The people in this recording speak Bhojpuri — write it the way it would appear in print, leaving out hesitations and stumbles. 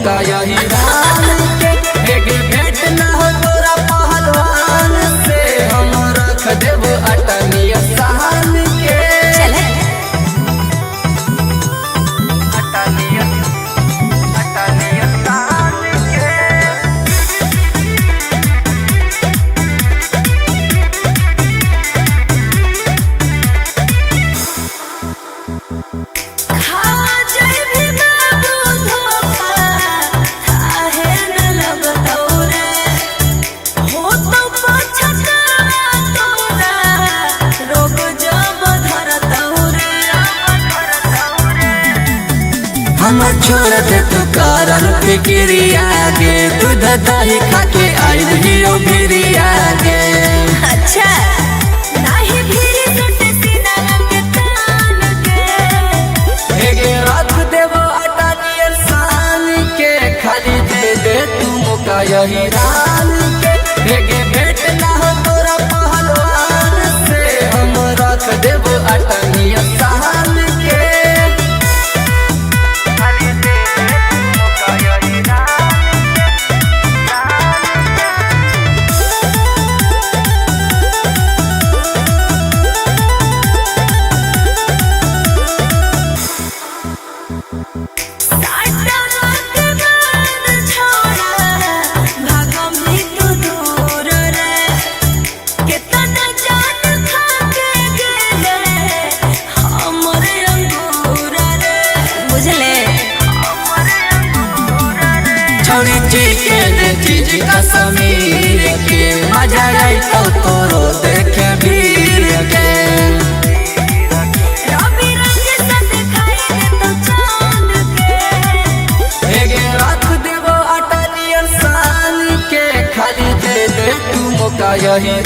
मौका यही रान के। एक भेंट न हो तोरा पहलवान से, हम रख देव अटनिय सहन के। हम छोड़ दे तू कारण फिक्रिया गे, दूध दही खाके आई हियो भिरिया गे। अच्छा नाही भिरी सुटे सीना के तान के। हेगे रख देवो अटनिय शान के, खाली दे दे तू मौका यही रान के। हेगे भेंट ना हो तोरा पहलवान से, हम रख देवो अटनिय शान के। चीज कश्मीर के मजा आई तो तोरो देखे वीर के। रवि रंग सत खाई दे तो चांद के। हेगे रख देवो अटनिय शान के, खाली दे दे तू मौका यही